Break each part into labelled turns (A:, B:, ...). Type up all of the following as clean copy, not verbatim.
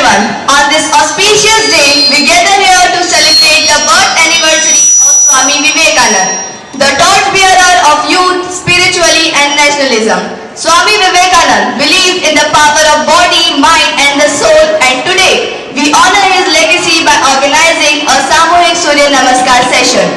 A: everyone. On this auspicious day, we gather here to celebrate the birth anniversary of Swami Vivekananda, the torchbearer of youth, spirituality and nationalism. Swami Vivekananda believed in the power of body, mind and the soul, and today we honor his legacy by organizing a Samuhik Surya Namaskar session.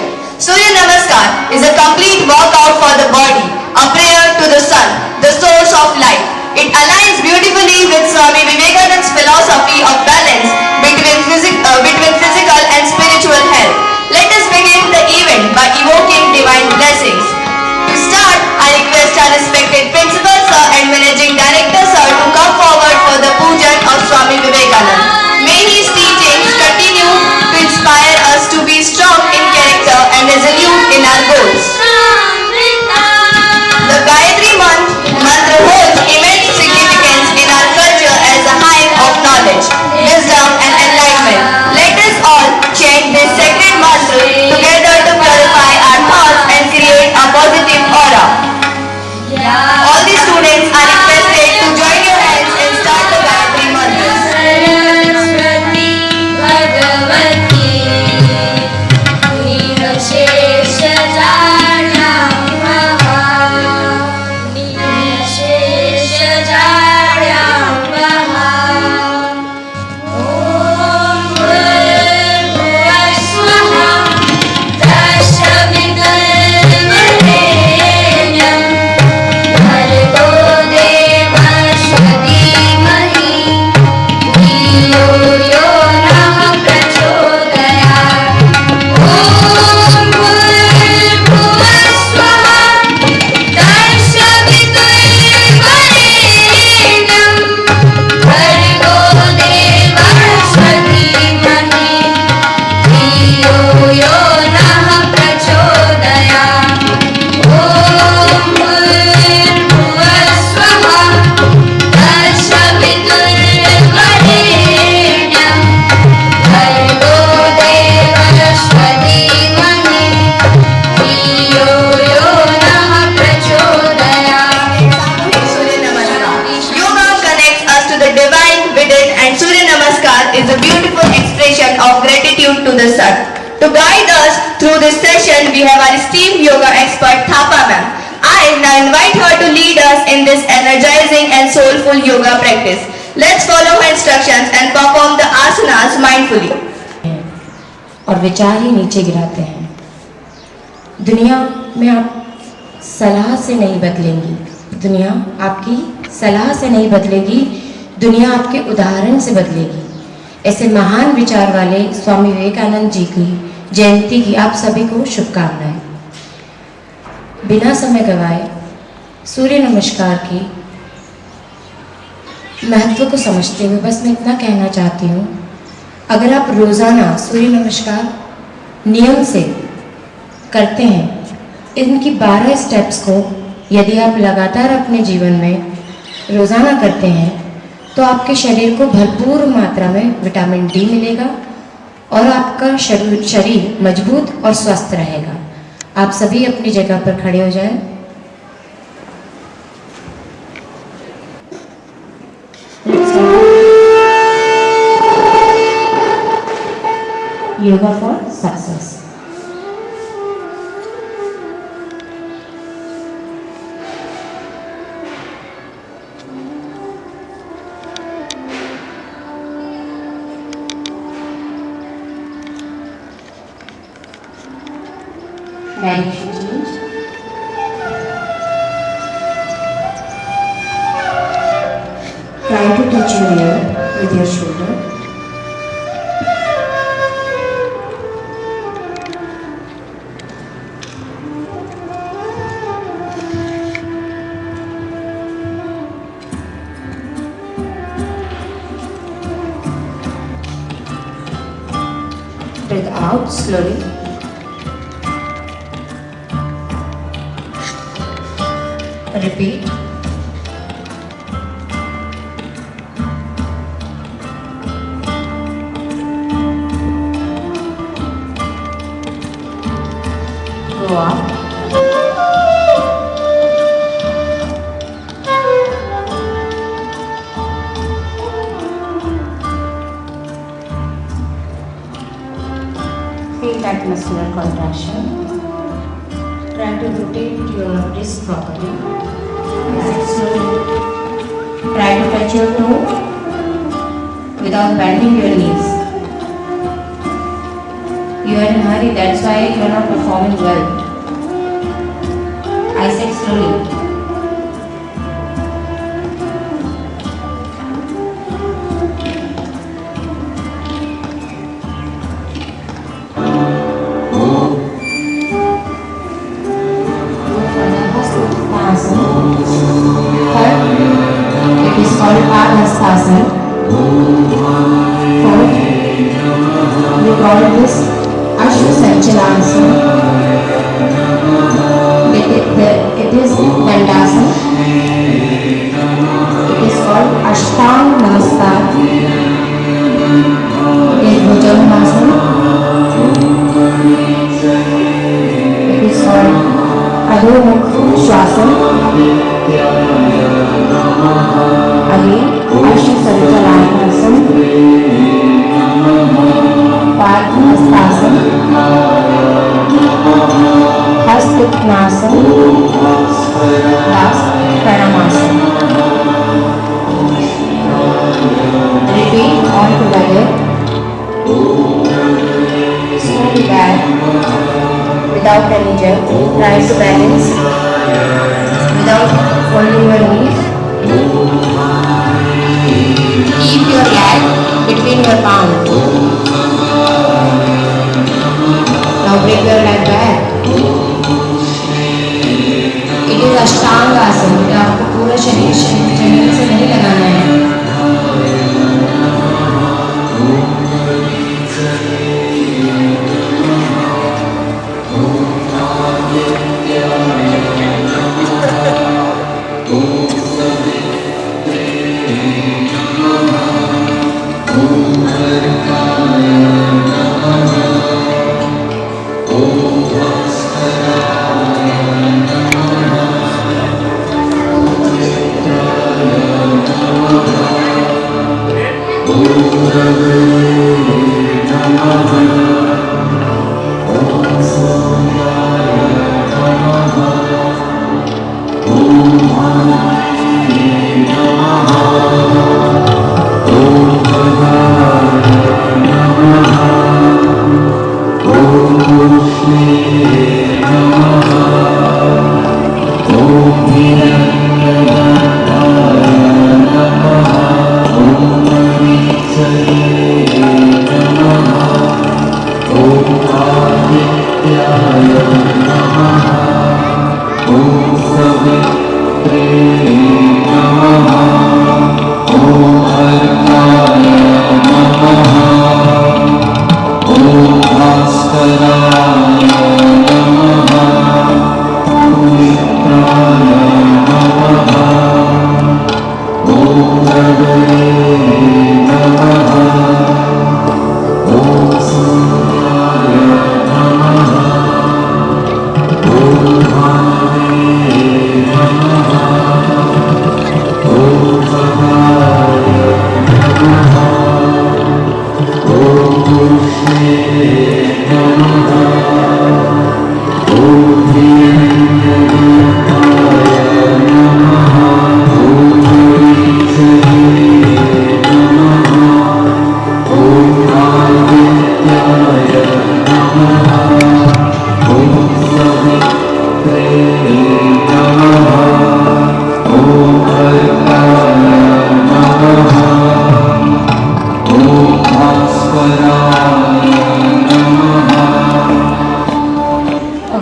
A: Surya Namaskar is a complete workout for the body, a prayer to the sun, the source of life. It aligns beautifully with Swami Vivekananda's philosophy of balance between physical and spiritual health. Let us begin the event by evoking divine blessings. To start, I request our respected Principal Sir and Managing Director Sir to come forward for the pujan of Swami Vivekananda. May his teachings continue to inspire us to be strong in character and resolute in our goals. The Gayatri mantra holds immense significance in our culture as a hive of knowledge, wisdom and enlightenment. Let us all chant this sacred mantra together to purify our thoughts and create a positive aura. All the students are requested to join your hands and start the Gayatri mantra. Is a beautiful expression of gratitude to the sun. To guide us through this session, we have our esteemed yoga expert Thapa ma'am. I now invite her to lead us in this energizing and soulful yoga practice. Let's follow her instructions and perform the asanas mindfully.
B: और विचार ही नीचे गिराते हैं। दुनिया में आप सलाह से नहीं बदलेंगी, दुनिया आपकी सलाह से नहीं बदलेगी, दुनिया आपके उदाहरण से बदलेगी। ऐसे महान विचार वाले स्वामी विवेकानंद जी की जयंती की आप सभी को शुभकामनाएं। बिना समय गवाए सूर्य नमस्कार की महत्व को समझते हुए बस मैं इतना कहना चाहती हूँ, अगर आप रोज़ाना सूर्य नमस्कार नियम से करते हैं, इनकी 12 स्टेप्स को यदि आप लगातार अपने जीवन में रोज़ाना करते हैं तो आपके शरीर को भरपूर मात्रा में विटामिन डी मिलेगा और आपका शरीर मजबूत और स्वस्थ रहेगा। आप सभी अपनी जगह पर खड़े हो जाएं। Yoga for success. Direction change. Try to touch your ear with your shoulder. Breathe out slowly. Repeat. Go up. that muscular contraction. Try to rotate your wrist properly. Slowly. Try to touch your toe without bending your knees. You are in a hurry, that's why you are not performing well. I said slowly. It is called Padhasthasana. Fourth, we call this Ashwasanchalasana. It is Dandasana. It is called Ashtanga Namaskar. It is Bhujangasana. It is called Adho Shwasana. Again, Ashwasanchalasana, Padhasthasana, Hastiknasana, last Pranamasana. Repeat all together. Slowly back, without any jerk. Try to balance without folding your knees. Keep your leg between your palms. Now bring your leg back. It is Ashtanga Asana. ये आपको पूरा शरीर जमीन से नहीं लगाना है.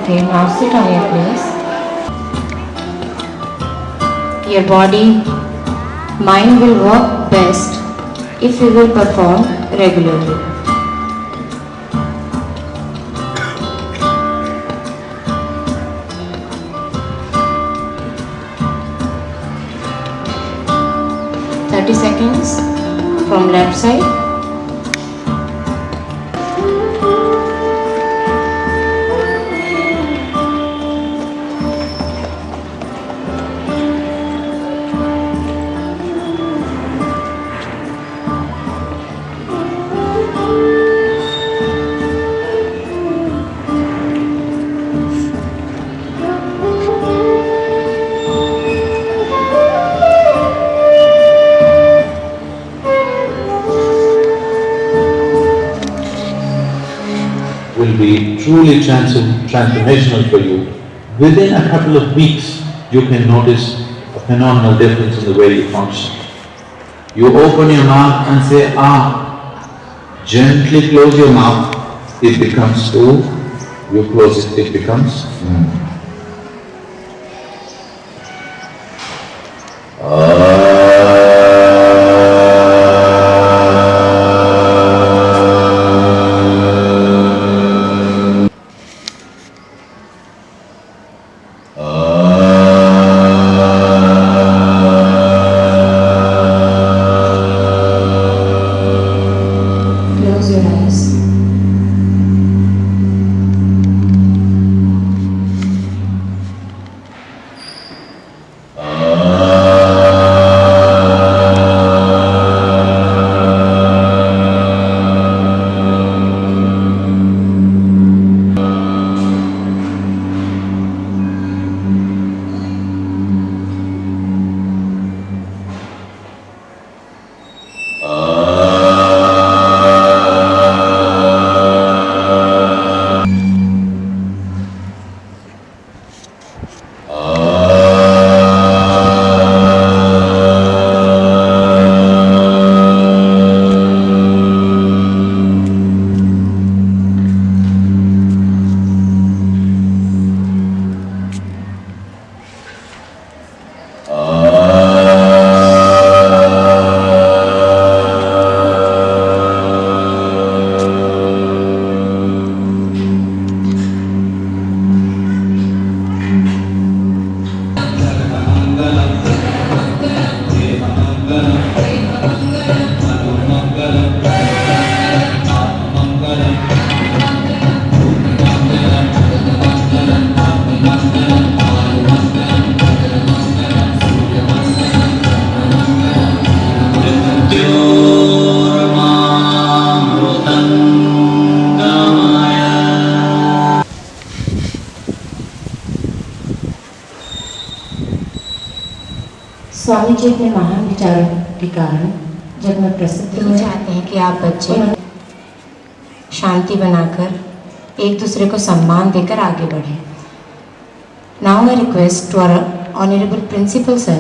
B: Okay, now sit on your place. Your body, mind will work best if you will perform regularly. Seconds from left side.
C: be truly transformational for you. Within a couple of weeks, you can notice a phenomenal difference in the way you function. You open your mouth and say, ah. Gently close your mouth, it becomes ooh. You close it, it becomes
B: Close your eyes. Swami ji अपने महान विचारों के कारण जब मैं प्रसिद्ध हुए चाहते हैं कि आप बच्चे शांति बनाकर एक दूसरे को सम्मान देकर आगे बढ़ें। Now I request to our honourable principal sir,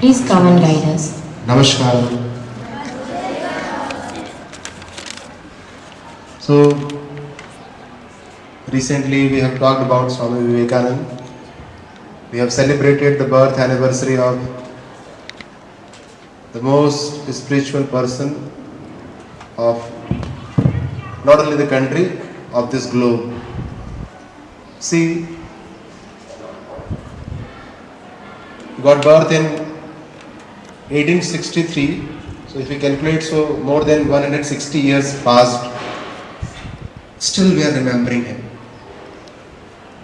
B: please come and guide us.
D: Namaskar. So, recently we have talked about Swami Vivekananda. We have celebrated the birth anniversary of the most spiritual person of not only the country, of this globe. See, he got birth in 1863, so if we calculate, so more than 160 years passed, still we are remembering him.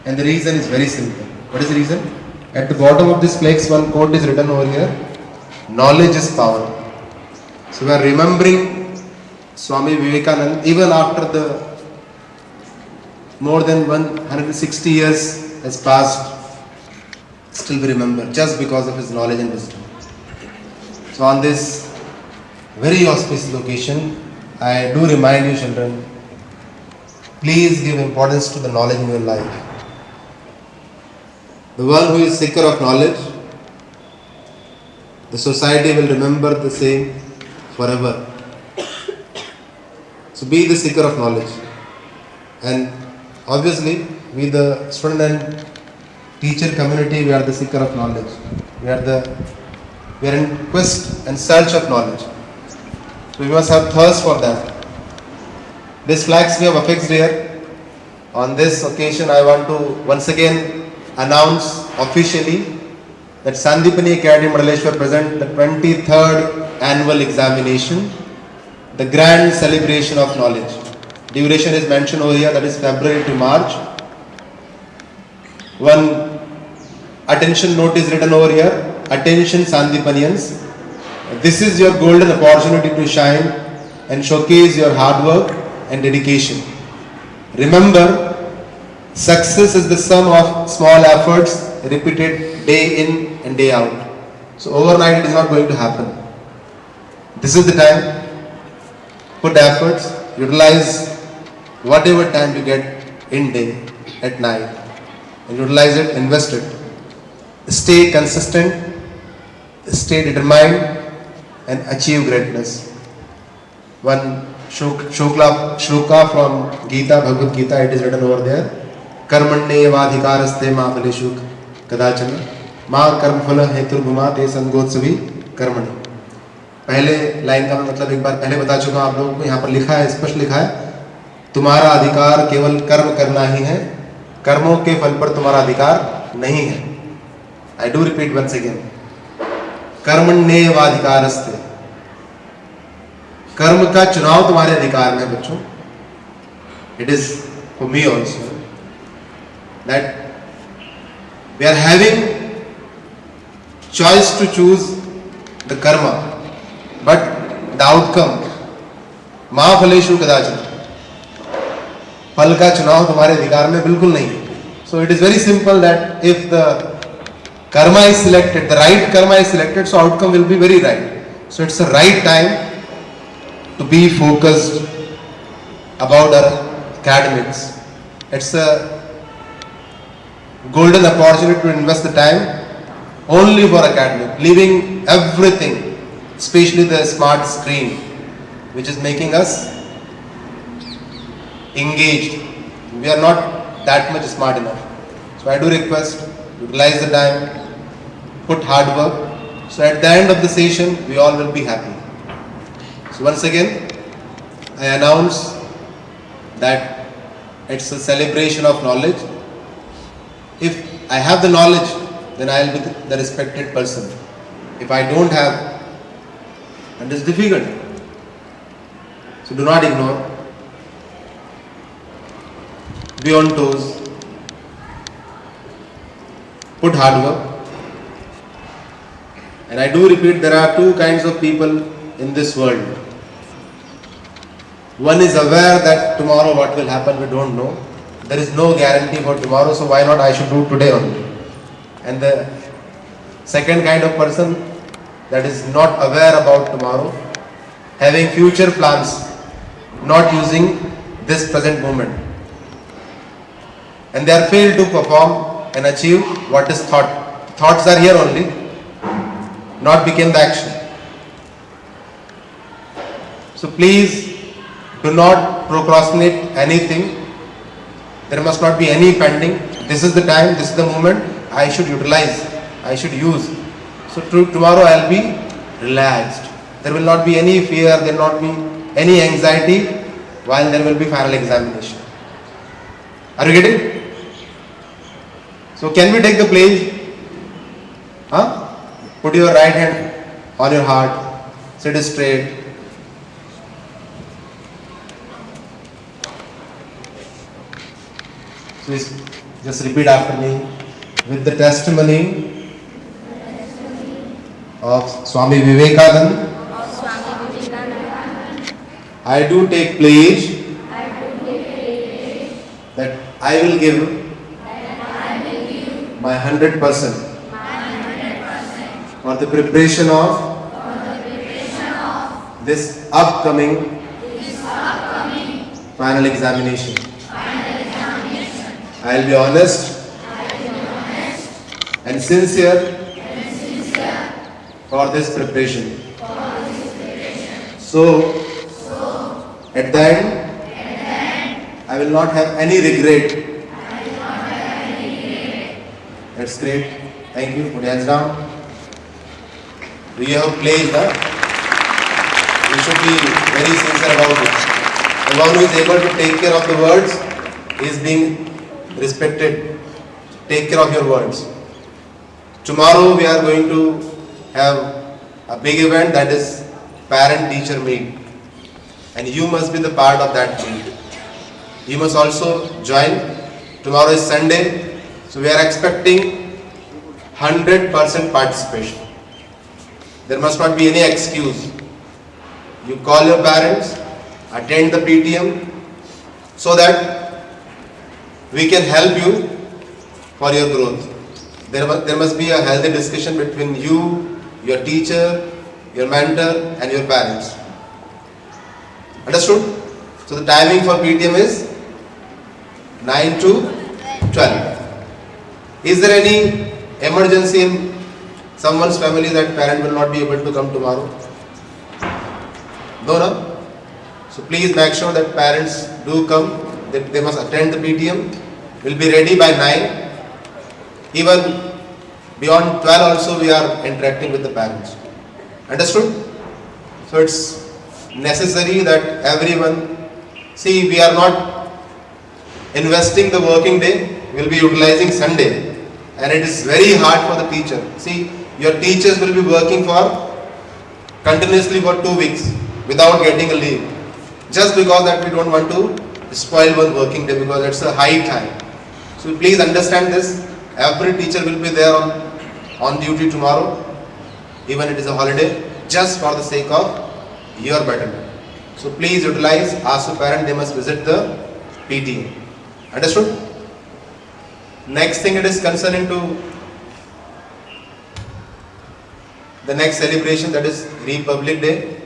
D: And the reason is very simple. What is the reason? At the bottom of this flex, one quote is written over here: knowledge is power. So we are remembering Swami Vivekananda even after the more than 160 years has passed. Still we remember just because of his knowledge and wisdom. So on this very auspicious occasion, I do remind you children, please give importance to the knowledge in your life. The one who is seeker of knowledge, the society will remember the same forever. So be the seeker of knowledge. And obviously, we the student and teacher community, we are the seeker of knowledge. We are in quest and search of knowledge. So we must have thirst for that. This flags we have affixed here. On this occasion, I want to once again announce officially that Sandipani Academy, Mandaleshwar present the 23rd annual examination, the grand celebration of knowledge. Duration is mentioned over here, that is February to March. One attention note is written over here: attention Sandipanians, this is your golden opportunity to shine and showcase your hard work and dedication. Remember, success is the sum of small efforts repeated day in and day out. So overnight it is not going to happen. This is the time. Put efforts, utilize whatever time you get in day, at night, and utilize it, invest it. Stay consistent, stay determined, and achieve greatness. One shloka from Gita, Bhagavad Gita, it is written over there. Karmanyevadhikaraste ma phaleshu kadachana ma कर्म फल हेतु भूमा ते संगोत्सवी कर्मणि. पहले line का मतलब एक बार पहले बता चुका हूं आप लोगों को. यहाँ पर लिखा है, स्पष्ट लिखा है, तुम्हारा अधिकार केवल कर्म करना ही है, कर्मों के फल पर तुम्हारा अधिकार नहीं है. I do repeat once again, कर्मण्येवाधिकारस्ते, कर्म का चुनाव तुम्हारे अधिकार में है बच्चों. It is for me also that we are having choice to choose the karma, but the outcome ma phaleshu kadachana, फल का चुनाव तुम्हारे अधिकार में बिल्कुल नहीं है. So it is very simple that if the karma is selected, the right karma is selected, so outcome will be very right. So it's the right time to be focused about our academics. It's a golden opportunity to invest the time only for academic, leaving everything, especially the smart screen, which is making us engaged. We are not that much smart enough. So I do request, utilize the time, put hard work, so at the end of the session, we all will be happy. So once again, I announce that it's a celebration of knowledge. If I have the knowledge, then I will be the respected person. If I don't have, and it's difficult. So do not ignore. Be on toes. Put hard work. And I do repeat, there are two kinds of people in this world. One is aware that tomorrow what will happen, we don't know. There is no guarantee for tomorrow, so why not I should do today only. And the second kind of person that is not aware about tomorrow, having future plans, not using this present moment. And they are failed to perform and achieve what is thought. Thoughts are here only, not became the action. So please do not procrastinate anything. There must not be any pending. This is the time, this is the moment. I should utilize, I should use. So tomorrow I will be relaxed. There will not be any fear, there will not be any anxiety while there will be final examination. Are you getting? So can we take the place? Put your right hand on your heart, sit straight. Please just repeat after me. With the testimony of Swami Vivekananda, I do take pledge that I will give my 100% for the preparation of this upcoming final examination. I will be honest and sincere for this preparation. So, at the end, I will not have any regret. That's great. Thank you. Put your hands down. Do you have pledged? You should be very sincere about it. The one who is able to take care of the words is being respected. Take care of your words. Tomorrow we are going to have a big event, that is parent-teacher meet, and you must be the part of that meet. You must also join. Tomorrow is Sunday, so we are expecting 100% participation. There must not be any excuse. You call your parents, attend the PTM, so that we can help you for your growth. There must be a healthy discussion between you, your teacher, your mentor and your parents. Understood? So the timing for PTM is 9 to 12. Is there any emergency in someone's family that parent will not be able to come tomorrow? No, no? So please make sure that parents do come, that they must attend the PTM. Will be ready by 9. Even beyond 12 also we are interacting with the parents. Understood? So it's necessary that everyone, see, we are not investing the working day, we will be utilizing Sunday, and it is very hard for the teacher. See, your teachers will be working for continuously for 2 weeks without getting a leave, just because that we don't want to spoil one working day, because it's a high time. So please understand this. Every teacher will be there on duty tomorrow, even it is a holiday, just for the sake of your betterment. So please utilize, ask the parent, they must visit the PTA. Understood? Next thing, it is concerning to the next celebration, that is Republic Day.